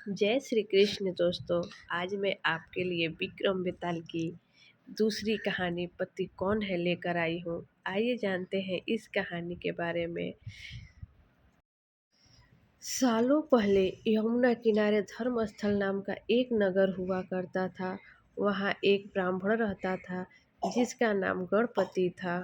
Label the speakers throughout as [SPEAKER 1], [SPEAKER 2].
[SPEAKER 1] जय श्री कृष्ण दोस्तों। आज मैं आपके लिए विक्रम बेताल की दूसरी कहानी पति कौन है लेकर आई हूँ। आइए जानते हैं इस कहानी के बारे में। सालों पहले यमुना किनारे धर्म स्थल नाम का एक नगर हुआ करता था। वहाँ एक ब्राह्मण रहता था जिसका नाम गणपति था।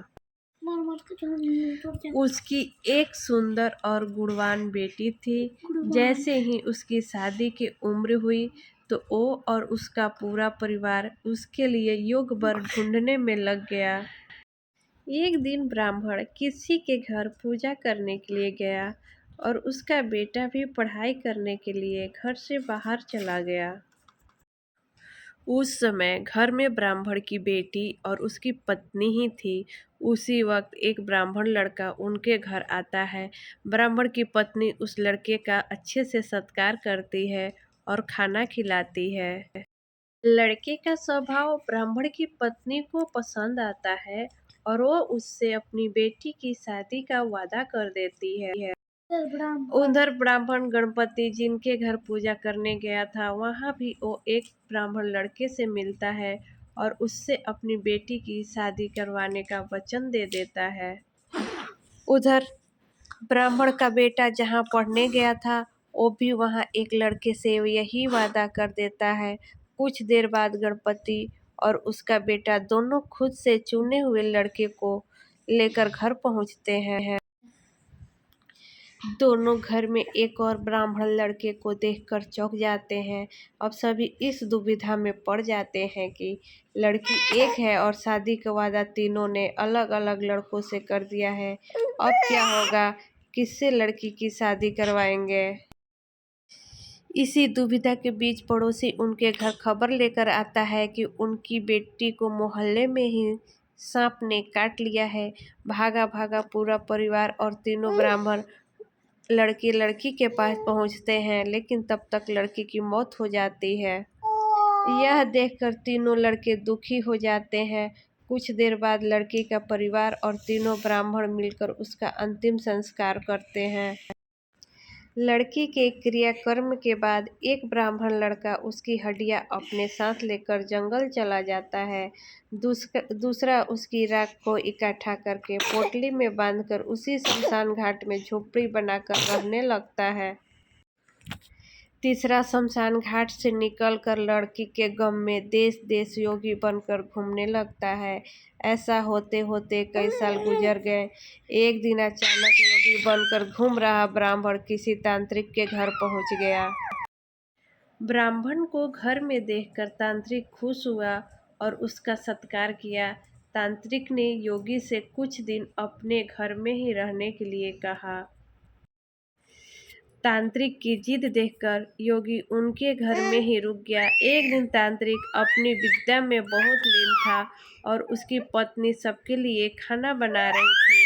[SPEAKER 1] उसकी एक सुंदर और गुणवान बेटी थी। जैसे ही उसकी शादी की उम्र हुई तो वो और उसका पूरा परिवार उसके लिए योग्य वर ढूंढने में लग गया। एक दिन ब्राह्मण किसी के घर पूजा करने के लिए गया और उसका बेटा भी पढ़ाई करने के लिए घर से बाहर चला गया। उस समय घर में ब्राह्मण की बेटी और उसकी पत्नी ही थी। उसी वक्त एक ब्राह्मण लड़का उनके घर आता है। ब्राह्मण की पत्नी उस लड़के का अच्छे से सत्कार करती है और खाना खिलाती है। लड़के का स्वभाव ब्राह्मण की पत्नी को पसंद आता है और वो उससे अपनी बेटी की शादी का वादा कर देती है। उधर ब्राह्मण गणपति जिनके घर पूजा करने गया था, वहां भी वो एक ब्राह्मण लड़के से मिलता है और उससे अपनी बेटी की शादी करवाने का वचन दे देता है। उधर ब्राह्मण का बेटा जहां पढ़ने गया था, वो भी वहां एक लड़के से यही वादा कर देता है। कुछ देर बाद गणपति और उसका बेटा दोनों खुद से चुने हुए लड़के को लेकर घर पहुंचते हैं। दोनों घर में एक और ब्राह्मण लड़के को देखकर चौंक जाते हैं। अब सभी इस दुविधा में पड़ जाते हैं कि लड़की एक है और शादी का वादा तीनों ने अलग अलग लड़कों से कर दिया है। अब क्या होगा, किससे लड़की की शादी करवाएंगे। इसी दुविधा के बीच पड़ोसी उनके घर खबर लेकर आता है कि उनकी बेटी को मोहल्ले में ही सांप ने काट लिया है। भागा भागा पूरा परिवार और तीनों ब्राह्मण लड़की के पास पहुंचते हैं, लेकिन तब तक लड़की की मौत हो जाती है। यह देखकर तीनों लड़के दुखी हो जाते हैं। कुछ देर बाद लड़की का परिवार और तीनों ब्राह्मण मिलकर उसका अंतिम संस्कार करते हैं। लड़की के क्रियाकर्म के बाद एक ब्राह्मण लड़का उसकी हड्डियां अपने साथ लेकर जंगल चला जाता है। दूसरा उसकी राख को इकट्ठा करके पोटली में बांधकर उसी शमशान घाट में झोपड़ी बनाकर रहने लगता है। तीसरा शमशान घाट से निकलकर लड़की के गम में देश देश योगी बनकर घूमने लगता है। ऐसा होते होते कई साल गुजर गए। एक दिन अचानक योगी बनकर घूम रहा ब्राह्मण किसी तांत्रिक के घर पहुंच गया। ब्राह्मण को घर में देखकर तांत्रिक खुश हुआ और उसका सत्कार किया। तांत्रिक ने योगी से कुछ दिन अपने घर में ही रहने के लिए कहा। तांत्रिक की जिद देखकर योगी उनके घर में ही रुक गया। एक दिन तांत्रिक अपनी विद्या में बहुत लीन था और उसकी पत्नी सबके लिए खाना बना रही थी।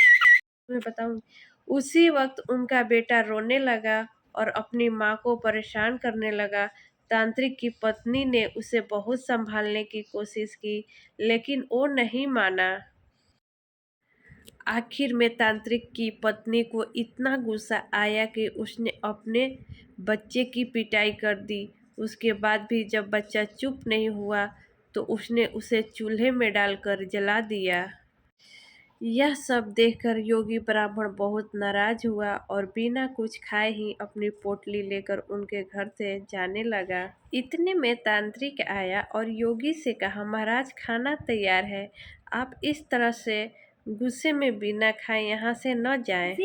[SPEAKER 1] मैं बताऊं, उसी वक्त उनका बेटा रोने लगा और अपनी माँ को परेशान करने लगा। तांत्रिक की पत्नी ने उसे बहुत संभालने की कोशिश की, लेकिन वो नहीं माना। आखिर में तांत्रिक की पत्नी को इतना गुस्सा आया कि उसने अपने बच्चे की पिटाई कर दी। उसके बाद भी जब बच्चा चुप नहीं हुआ तो उसने उसे चूल्हे में डालकर जला दिया। यह सब देखकर योगी ब्राह्मण बहुत नाराज हुआ और बिना कुछ खाए ही अपनी पोटली लेकर उनके घर से जाने लगा। इतने में तांत्रिक आया और योगी से कहा, महाराज खाना तैयार है, आप इस तरह से गुस्से में बिना खाए यहाँ से न जाएं।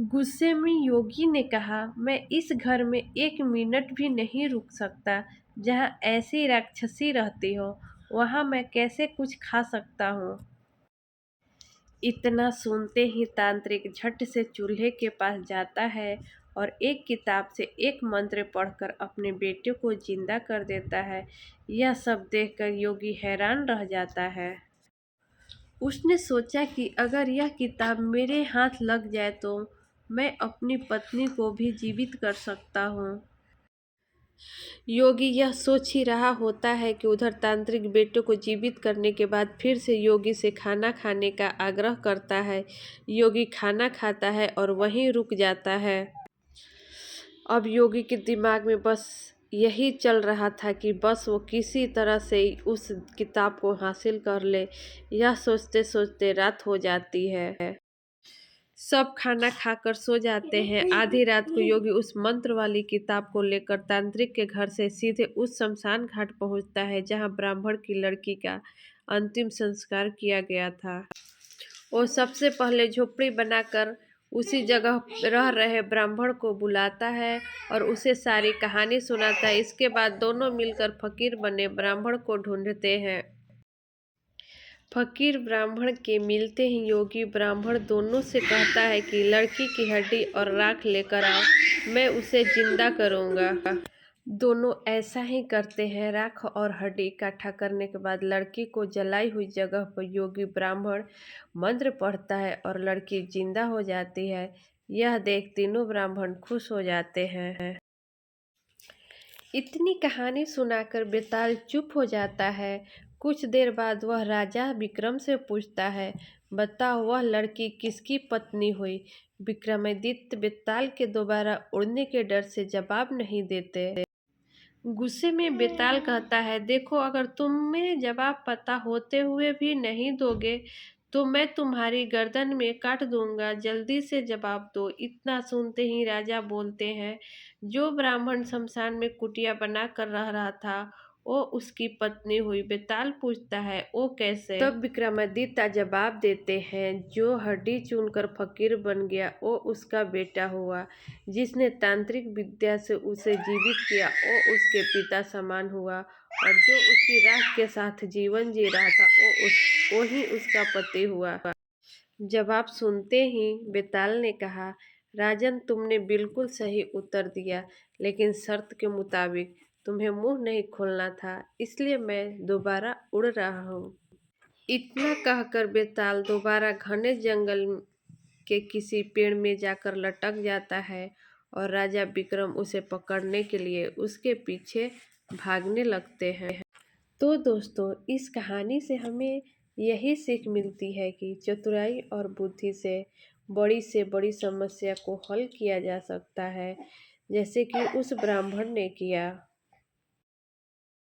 [SPEAKER 1] गुस्से में योगी ने कहा, मैं इस घर में एक मिनट भी नहीं रुक सकता। जहाँ ऐसी राक्षसी रहती हो वहाँ मैं कैसे कुछ खा सकता हूँ। इतना सुनते ही तांत्रिक झट से चूल्हे के पास जाता है और एक किताब से एक मंत्र पढ़कर अपने बेटे को जिंदा कर देता है। यह सब देखकर योगी हैरान रह जाता है। उसने सोचा कि अगर यह किताब मेरे हाथ लग जाए तो मैं अपनी पत्नी को भी जीवित कर सकता हूँ। योगी यह सोच ही रहा होता है कि उधर तांत्रिक बेटे को जीवित करने के बाद फिर से योगी से खाना खाने का आग्रह करता है। योगी खाना खाता है और वहीं रुक जाता है। अब योगी के दिमाग में बस यही चल रहा था कि बस वो किसी तरह से उस किताब को हासिल कर ले। यह सोचते सोचते रात हो जाती है। सब खाना खाकर सो जाते हैं। आधी रात को योगी उस मंत्र वाली किताब को लेकर तांत्रिक के घर से सीधे उस शमशान घाट पहुंचता है जहां ब्राह्मण की लड़की का अंतिम संस्कार किया गया था। वो सबसे पहले झोपड़ी बनाकर उसी जगह रह रहे ब्राह्मण को बुलाता है और उसे सारी कहानी सुनाता है। इसके बाद दोनों मिलकर फकीर बने ब्राह्मण को ढूंढते हैं। फकीर ब्राह्मण के मिलते ही योगी ब्राह्मण दोनों से कहता है कि लड़की की हड्डी और राख लेकर आओ, मैं उसे जिंदा करूंगा। दोनों ऐसा ही करते हैं। राख और हड्डी इकट्ठा करने के बाद लड़की को जलाई हुई जगह पर योगी ब्राह्मण मंत्र पढ़ता है और लड़की जिंदा हो जाती है। यह देख तीनों ब्राह्मण खुश हो जाते हैं। इतनी कहानी सुनाकर बेताल चुप हो जाता है। कुछ देर बाद वह राजा विक्रम से पूछता है, बताओ वह लड़की किसकी पत्नी हुई? विक्रमादित्य बेताल के दोबारा उड़ने के डर से जवाब नहीं देते। गुस्से में बेताल कहता है, देखो अगर तुम्हें जवाब पता होते हुए भी नहीं दोगे तो मैं तुम्हारी गर्दन में काट दूंगा। जल्दी से जवाब दो। इतना सुनते ही राजा बोलते हैं, जो ब्राह्मण शमशान में कुटिया बनाकर रह रहा था वो उसकी पत्नी हुई। बेताल पूछता है, वो कैसे? तब विक्रमादित्य जवाब देते हैं, जो हड्डी चुनकर फकीर बन गया वो उसका बेटा हुआ। जिसने तांत्रिक विद्या से उसे जीवित किया वो उसके पिता समान हुआ, और जो उसकी राख के साथ जीवन जी रहा था वो ही उसका पति हुआ। जवाब सुनते ही बेताल ने कहा, राजन तुमने बिल्कुल सही उत्तर दिया, लेकिन शर्त के मुताबिक तुम्हें मुंह नहीं खोलना था, इसलिए मैं दोबारा उड़ रहा हूँ। इतना कहकर बेताल दोबारा घने जंगल के किसी पेड़ में जाकर लटक जाता है और राजा विक्रम उसे पकड़ने के लिए उसके पीछे भागने लगते हैं। तो दोस्तों, इस कहानी से हमें यही सीख मिलती है कि चतुराई और बुद्धि से बड़ी समस्या को हल किया जा सकता है, जैसे कि उस ब्राह्मण ने किया।